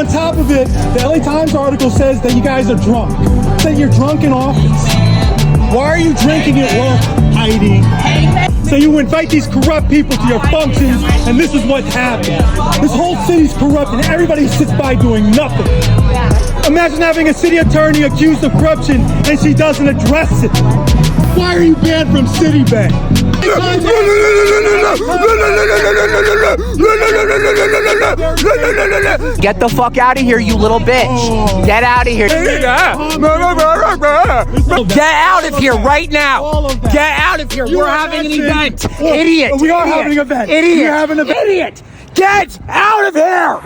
On top of it, the LA Times article says that you guys are drunk. That you're drunk in office. Why are you drinking at work, Hydee? So you invite these corrupt people to your functions, and this is what's happening. This whole city's corrupt, and everybody sits by doing nothing. Imagine having a city attorney accused of corruption, and she doesn't address it. Why are you banned from Citibank? Get the fuck out of here, you little bitch. Get out of here. Get out of here right now. Get out of here. We're having an event. Idiot. We are having an event. Idiot. We're having an event. Idiot. Get out of here.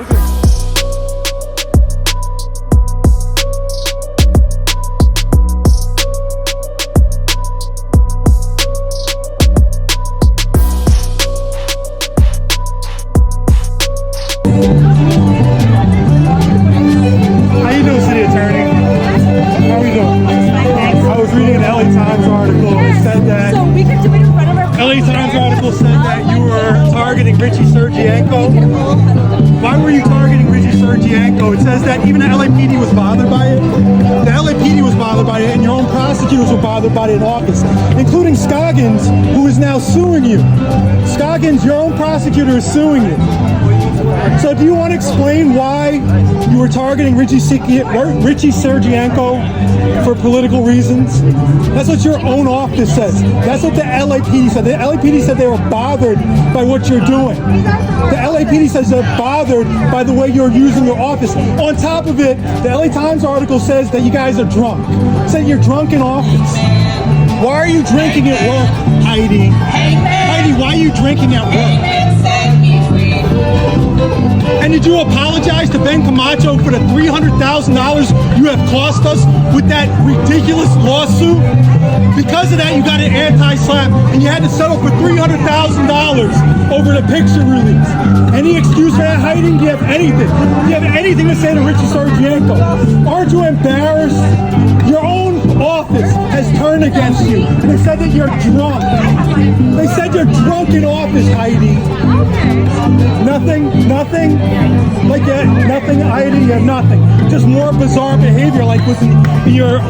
Why were you targeting Hydee Feldstein? It says that even the LAPD was bothered by it. The LAPD was bothered by it, and your own prosecutors were bothered by it in August, including Scoggins, who is now suing you. Scoggins, your own prosecutor, is suing you. So do you want to explain why you were targeting Hydee Feldstein for political reasons? That's what your own office says. That's what the LAPD said. The LAPD said they were bothered by what you're doing. The LAPD says they're bothered by the way you're using your office. On top of it, the LA Times article says that you guys are drunk. It said you're drunk in office. Why are you drinking at work, Hydee? Hydee, why are you drinking at work? And did you apologize to Ben Camacho for the $300,000 you have cost us with that ridiculous lawsuit? Because of that, you got an anti-slap, and you had to settle for $300,000 over the picture release. Any excuse for that, Hydee? Do you have anything? Do you have anything to say to Hydee Feldstein? Aren't you embarrassed? Your own office has turned against you. They said that you're drunk. They said you're drunk in office, Hydee. Nothing? Like that? Nothing, Hydee? You have nothing. Just more bizarre behavior like was in your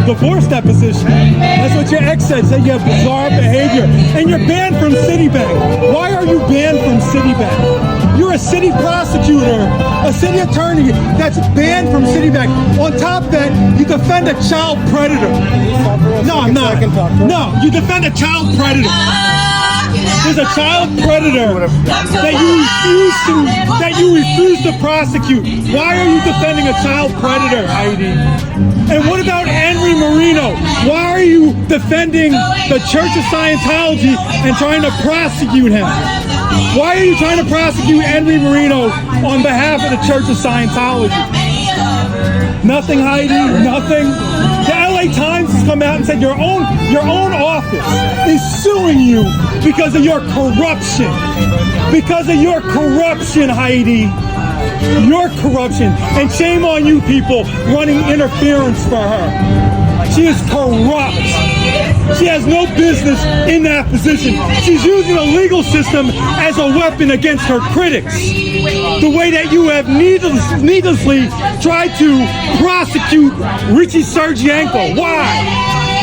divorce deposition. That's what your ex said you have bizarre behavior. And you're banned from Citibank. Why are you banned from Citibank? You're a city prosecutor, a city attorney that's banned from Citibank. On top of that, you defend a child predator. No, I'm not. No, you defend a child predator. There's a child predator that you refuse to prosecute. Why are you defending a child predator, Hydee? And what about Henry Marino? Why are you defending the Church of Scientology and trying to prosecute him? Why are you trying to prosecute Henry Marino on behalf of the Church of Scientology? Nothing, Hydee, nothing. The LA Times has come out and said your own office is suing you because of your corruption. Because of your corruption, Hydee. Your corruption. And shame on you people running interference for her. She is corrupt. She has no business in that position. She's using the legal system as a weapon against her critics. The way that you have needlessly tried to prosecute Hydee Feldstein.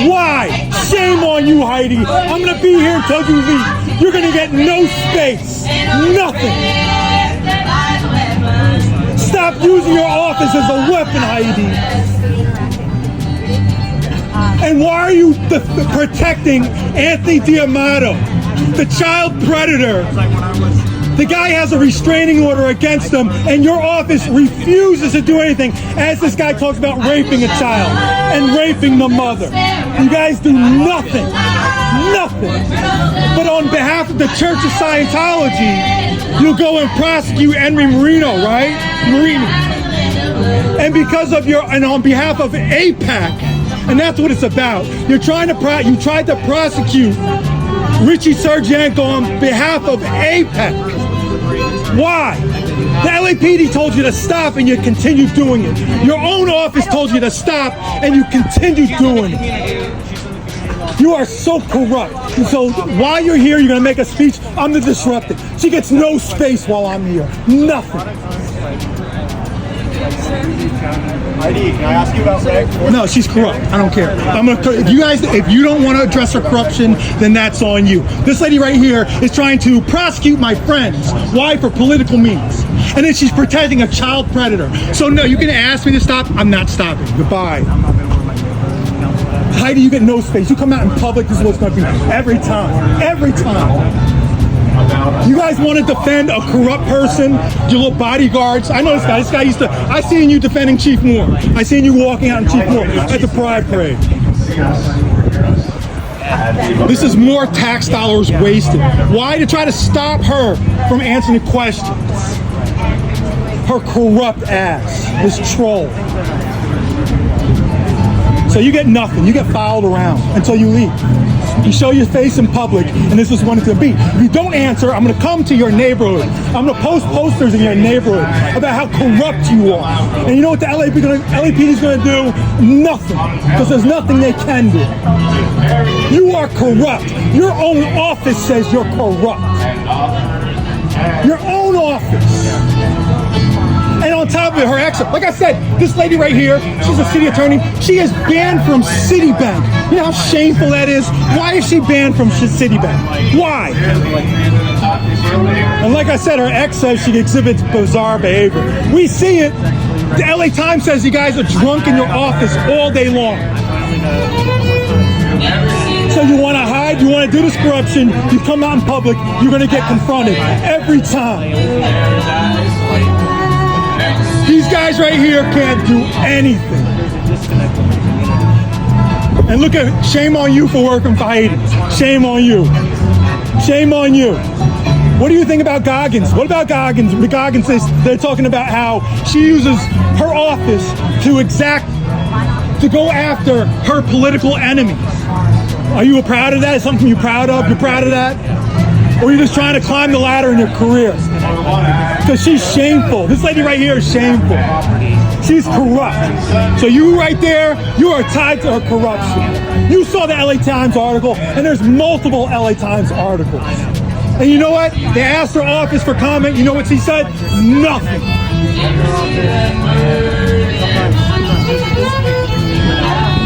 Why? Shame on you, Hydee. I'm going to be here until you leave. You're going to get no space. Nothing. Stop using your office as a weapon, Hydee. And why are you protecting Anthony D'Amato, the child predator? The guy has a restraining order against him, and your office refuses to do anything as this guy talks about raping a child and raping the mother. You guys do nothing. But on behalf of the Church of Scientology, you'll go and prosecute Henry Marino, right? And because of and on behalf of AIPAC, and that's what it's about. You tried to prosecute Hydee Feldstein on behalf of AIPAC. Why? The LAPD told you to stop and you continue doing it. Your own office told you to stop and you continue doing it. You are so corrupt. And so while you're here, you're going to make a speech. I'm the disruptor. She gets no space while I'm here. Nothing. Hydee, can I ask you about Reg? No, she's corrupt. I don't care. If you don't want to address her corruption, then that's on you. This lady right here is trying to prosecute my friends. Why? For political means. And then she's protecting a child predator. So no, you can ask me to stop. I'm not stopping. Goodbye. Hydee, you get no space. You come out in public, this is what's going to be every time. Every time. You guys want to defend a corrupt person, your little bodyguards. I know this guy. This guy used to. I seen you defending Chief Moore. I seen you walking out in Chief Moore at the Pride Parade. This is more tax dollars wasted. Why? To try to stop her from answering the questions. Her corrupt ass, this troll. So you get nothing. You get followed around until you leave. You show your face in public, and this is what it's going to be. If you don't answer, I'm going to come to your neighborhood. I'm going to post posters in your neighborhood about how corrupt you are. And you know what the LAPD is going to do? Nothing. Because there's nothing they can do. You are corrupt. Your own office says you're corrupt. Your own office. And on top of it, her ex, like I said, this lady right here, she's a city attorney. She is banned from Citibank. You know how shameful that is? Why is she banned from Citibank? Why? And like I said, her ex says she exhibits bizarre behavior. We see it. The LA Times says you guys are drunk in your office all day long. So you want to hide, you want to do this corruption, you come out in public, you're going to get confronted every time. These guys right here can't do anything. And look at, shame on you for working for Hydee. Shame on you. Shame on you. What do you think about Goggins? What about Goggins? The Goggins says they're talking about how she uses her office to go after her political enemies. Are you proud of that? Is something you're proud of? You're proud of that? Or are you just trying to climb the ladder in your career? Because she's shameful. This lady right here is shameful. She's corrupt. So you right there, you are tied to her corruption. You saw the LA Times article, and there's multiple LA Times articles. And you know what? They asked her office for comment. You know what she said? Nothing.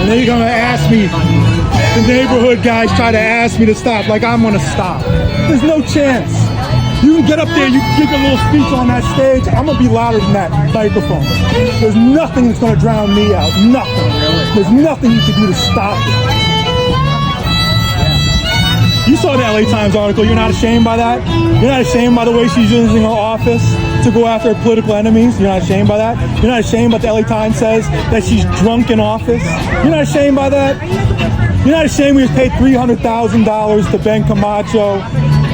And then you're going to ask me, the neighborhood guys try to ask me to stop, like I'm going to stop. There's no chance. You can get up there, you can give a little speech on that stage, I'm going to be louder than that microphone. There's nothing that's going to drown me out. Nothing. There's nothing you can do to stop it. You saw the LA Times article. You're not ashamed by that? You're not ashamed by the way she's using her office to go after her political enemies? You're not ashamed by that? You're not ashamed what the LA Times says, that she's drunk in office? You're not ashamed by that? You're not ashamed we just paid $300,000 to Ben Camacho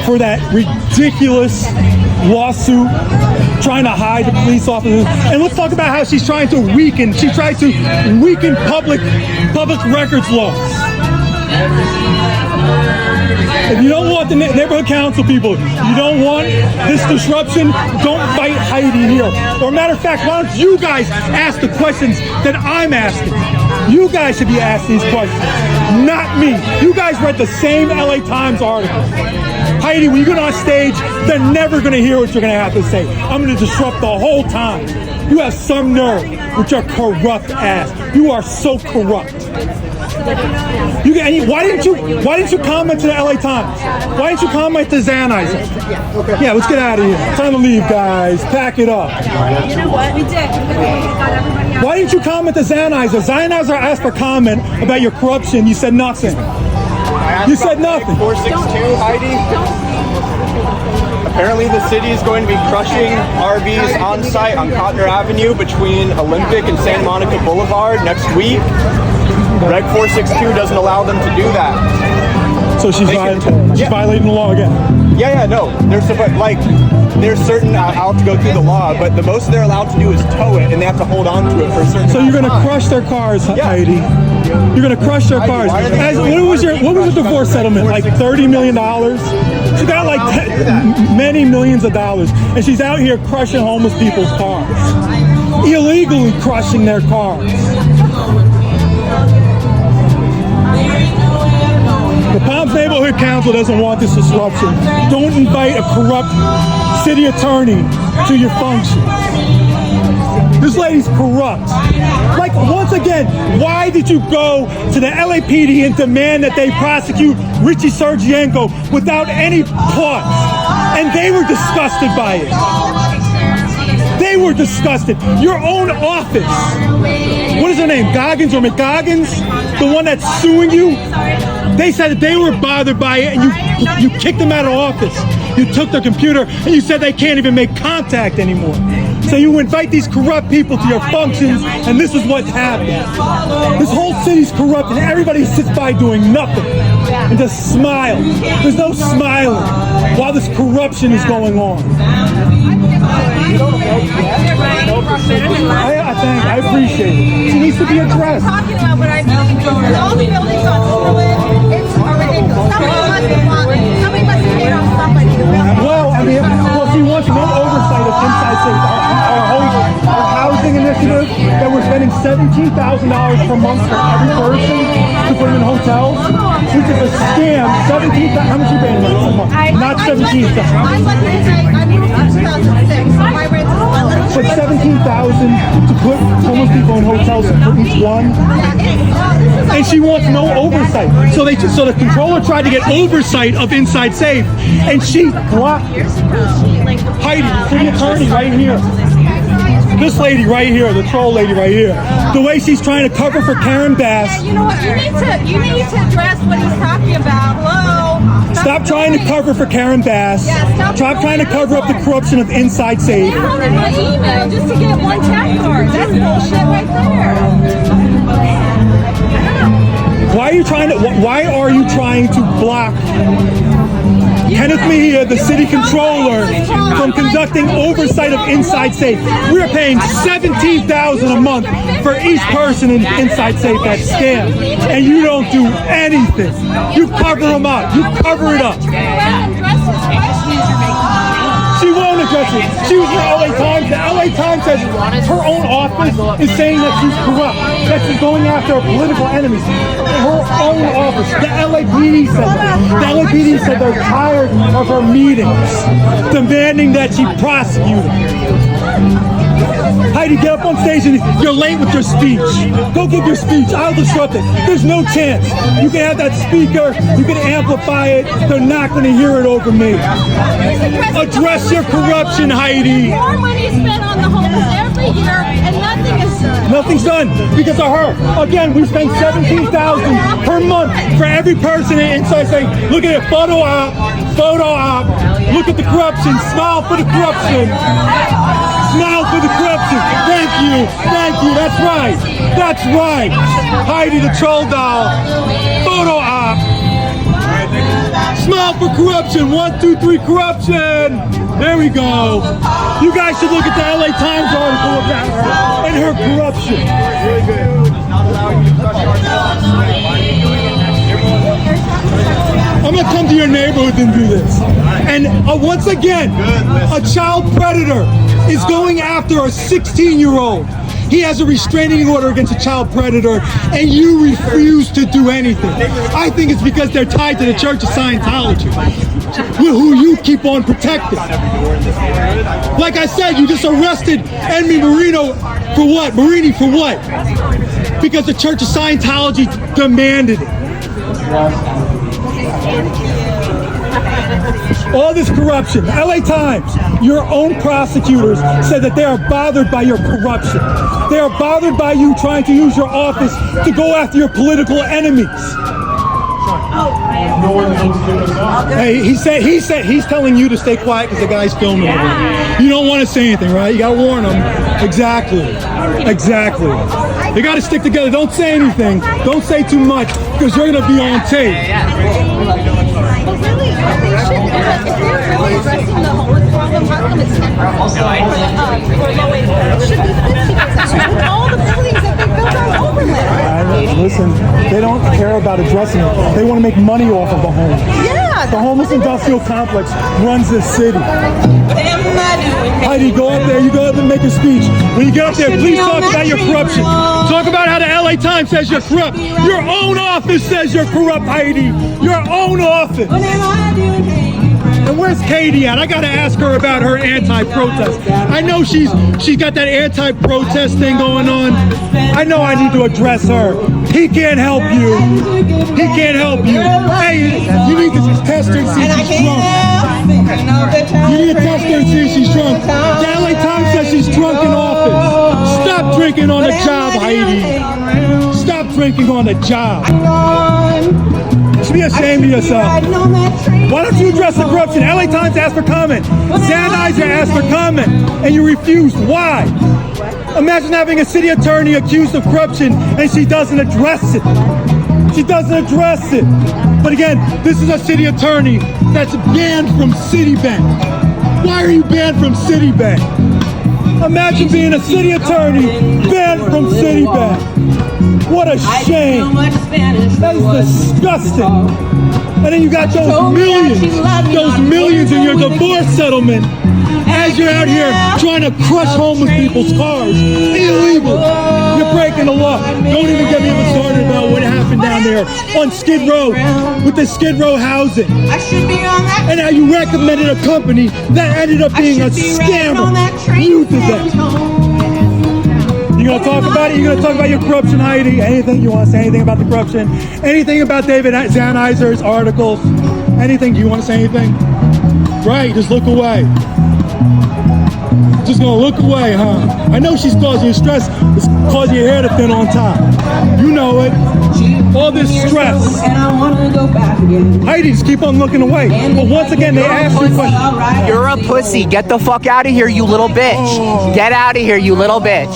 for that ridiculous lawsuit trying to hide the police officers? And let's talk about how she tried to weaken public records laws. If you don't want the neighborhood council people, you don't want this disruption, don't fight Hydee here. Or matter of fact, why don't you guys ask the questions that I'm asking? You guys should be asking these questions, not me. You guys read the same LA Times article. Hydee, when you get on stage, they're never going to hear what you're going to have to say. I'm going to disrupt the whole time. You have some nerve with your corrupt ass. You are so corrupt. Why didn't you comment to the LA Times? Why didn't you comment to Xanizer? Yeah, let's get out of here. Time to leave, guys. Pack it up. You know what? We did. Why didn't you comment to Xanizer? Xanizer asked for comment about your corruption. You said nothing. You said nothing. 462, Hydee. Apparently the city is going to be crushing RVs on site on Cotner Avenue between Olympic and Santa Monica Boulevard next week. Reg 462 doesn't allow them to do that. So she's violating the law again. Yeah, no. There's certain, I'll have to go through the law, but the most they're allowed to do is tow it, and they have to hold on to it for a certain So you're going to crush their cars, Hydee. You're going to crush their cars. What was the divorce settlement? Like $30 million? She got like many millions of dollars, and she's out here crushing homeless people's cars. Illegally crushing their cars. The Palms Neighborhood Council doesn't want this disruption. Don't invite a corrupt city attorney to your functions. This lady's corrupt. Like, once again, why did you go to the LAPD and demand that they prosecute Richie Sergienko without any cause? And they were disgusted by it. They were disgusted. Your own office. What is her name? Goggins or McGoggins? The one that's suing you? They said that they were bothered by it and you kicked them out of office. You took their computer and you said they can't even make contact anymore. So you invite these corrupt people to your functions and this is what's happening. This whole city's corrupt and everybody sits by doing nothing and just smiles. There's no smiling while this corruption is going on. I appreciate it. She needs to be addressed. All the buildings on Overland, it's ridiculous. Somebody must have paid off somebody to build. Well, I mean, she wants no oversight of Inside Safe, our housing initiative that we're spending $17,000 per month for every person to put them in hotels, which is a scam. How much you paying a month? Not 17. I'm lucky to say I moved in 2006, so my rent is But $17,000 to put homeless people in hotels for each one, and she wants no oversight. So the controller tried to get oversight of Inside Safe, and she blocked it. Hydee, the attorney right here. This lady right here, the troll lady right here. The way she's trying to cover for Karen Bass. Yeah, you know what? You need to address what he's talking about. Hello. Stop trying to cover for Karen Bass. Yeah, stop trying to cover up the corruption of Inside Safe. They called my email just to get one tap card. That's bullshit right there. Why are you trying to block Kenneth Mejia, the city controller, from conducting oversight of Inside Safe? We are paying $17,000 a month for each person in Inside Safe that's scammed, and you don't do anything. You cover them up. You cover it up. She won't address it. She was in the LA Times. The LA Times says her own office is saying that she's corrupt, that she's going after her political enemies. Her own office. The LAPD said that. The LAPD said they're tired of her meetings, demanding that she prosecute her. Hydee, get up on stage and you're late with your speech. Go give your speech. I'll disrupt it. There's no chance. You can have that speaker. You can amplify it. They're not going to hear it over me. Address your corruption, Hydee. More money is spent on the homeless every year and nothing is done. Nothing's done because of her. Again, we spend $17,000 per month for every person inside saying, look at it, photo op. Look at the corruption. Smile for the corruption. Smile for the corruption. Thank you. That's right. Hydee the troll doll. Photo op. Smile for corruption. 1, 2, 3, corruption. There we go. You guys should look at the LA Times article about her and her corruption. I'm gonna come to your neighborhood and do this. And once again, a child predator is going after a 16-year-old. He has a restraining order against a child predator, and you refuse to do anything. I think it's because they're tied to the Church of Scientology, who you keep on protecting. Like I said, you just arrested Enemy Marino for what? Marini for what? Because the Church of Scientology demanded it. All this corruption. LA Times, your own prosecutors said that they are bothered by your corruption. They are bothered by you trying to use your office to go after your political enemies. Hey, he said he's telling you to stay quiet because the guy's filming over. You don't want to say anything, right? You got to warn him. Exactly. You got to stick together. Don't say anything. Don't say too much because you're going to be on tape. But really, they shouldn't. If they're really addressing the homeless problem, how come it's 10% for low income? It should be 50% with all the buildings that they built on Overland. Listen, they don't care about addressing it. They want to make money off of the homeless. Yeah. The homeless industrial complex runs this city. Hydee, go up there. You go up and make a speech. When you get up there, please talk about your corruption. Talk about how the LA Times says you're corrupt. Your own office says you're corrupt, Hydee. Your own office. And where's Katie at? I gotta ask her about her anti-protest. I know she's got that anti-protest thing going on. I know I need to address her. He can't help you. He can't help you. Hey, you need to test her and see if she's drunk. You need to test her and see if she's drunk. The LA Times says she's drunk in office. Stop drinking on the job, Hydee. Stop drinking on the job. You should be ashamed of yourself. Why don't you address the corruption? LA Times asked for comment. Sennheiser asked for comment, and you refused. Why? Imagine having a city attorney accused of corruption, and she doesn't address it. She doesn't address it. But again, this is a city attorney that's banned from Citibank. Why are you banned from Citibank? Imagine being a city attorney banned from Citibank. What a shame. That is disgusting. And then you got those millions in your divorce settlement as you're out here trying to crush homeless people's cars. Illegal. You're breaking the law. Don't even get me even started about what happened down there on Skid Row with the Skid Row housing. And how you recommended a company that ended up being a scammer. You did that. You gonna talk about it? You gonna talk about your corruption, Hydee? Anything you want to say? Anything about the corruption? Anything about David Sennheiser's articles? Anything? Do you want to say anything? Right, just look away. Just gonna look away, huh? I know she's causing you stress. It's causing your hair to thin on top. You know it. All this stress. Hydee, just keep on looking away. But once again, they ask you questions. You're a pussy. Get the fuck out of here, you little bitch. Get out of here, you little bitch.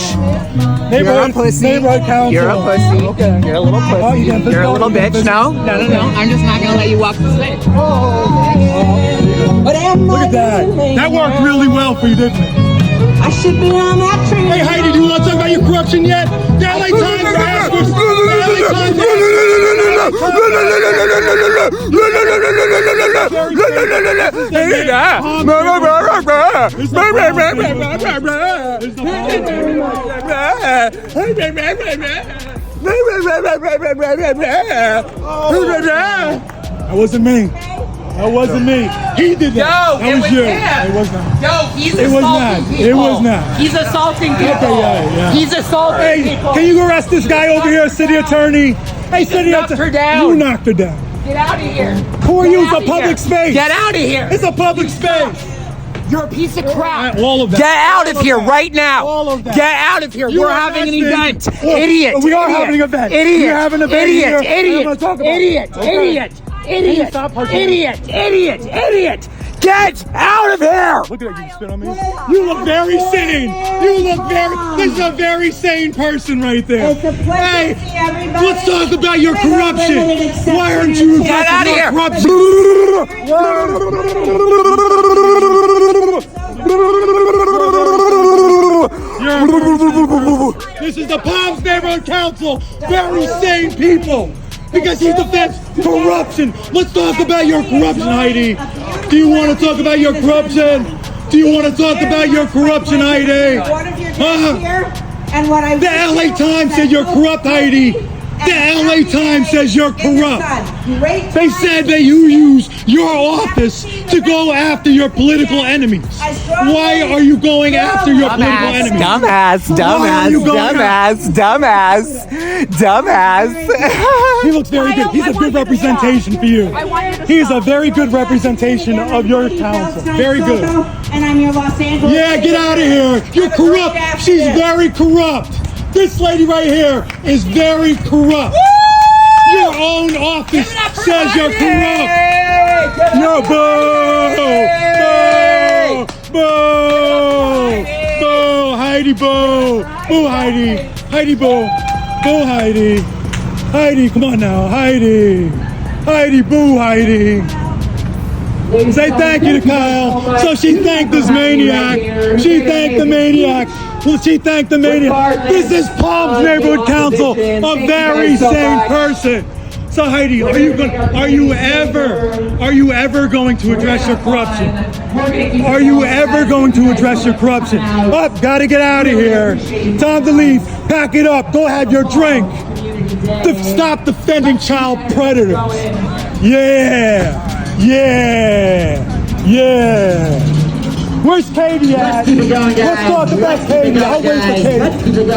You're a pussy. You're a pussy. Okay. You're a little pussy. Oh, You're a little bitch. No. I'm just not gonna let you walk the stage. Look at that. That worked really well for you, didn't it? I should be on that train. Hey, Hydee, do you want to talk about your corruption yet? The LA Times asked for... That wasn't me. That wasn't me. He did that. No, that was you. him. It was not. No, he's It was assaulting not. people. It was not. He's assaulting people. Okay, yeah. He's assaulting Hey, people. can you arrest this guy over here, city attorney? Hey, city knocked attorney. her down. You knocked her down. Get out of here. Who are you? It's Get a out of public here. space. Get out of here. It's a public space. You're a piece of crap. All of that. Get out All of of here that. right now. All of that. Get out of here. You We're are having an asking- event. Well, Idiot. we are Idiot. having an event. Idiot. You're having an event Idiot. here. I'm Idiot. gonna talk about it. Idiot. Okay. Idiot. Idiot. Stop pushing. Idiot. Idiot. Idiot. Get out of here. Look at that, you spit on me. You look very sane. You look very, this is a very sane person right there. It's a pleasure Hey, to see everybody. let's talk about your corruption. Why aren't you Get out of here. This is the Palms Neighborhood Council. Very sane people. Because he defends corruption. Let's talk about your corruption, Hydee. Do you want to talk about your corruption? Do you want to talk about your corruption, Hydee? One of your days here, and what I The LA Times said you're corrupt, Hydee. The LA Times says you're corrupt. They said that you use your office to go after your political enemies. Why are you going after your political enemies? Dumbass. He looks very good. He's a good representation for you. He's a very good representation of your council. Very good. And I'm your Los Angeles. Yeah, get out of here. You're corrupt. She's very corrupt. This lady right here is very corrupt. Your own office says you're corrupt. You're boo! Boo! Boo! Hydee, boo! Boo, Hydee! Hydee, boo! Boo, Hydee! Hydee, come on now, Hydee! Hydee, boo, Hydee! Say thank you to Kyle. So she thanked this maniac. She thanked the maniac. Well, she thanked the maniac. This is Palms Neighborhood Council, a very sane person. So Hydee, are you ever going to address your corruption? Are you ever going to address your corruption? Up, gotta get out of here. Time to leave. Pack it up. Go have your drink. Stop defending child predators. Yeah. Yeah. Where's Katie at? Let's keep it going, guys. Let's talk about Katie. I'll wait for Katie. Let's keep it going.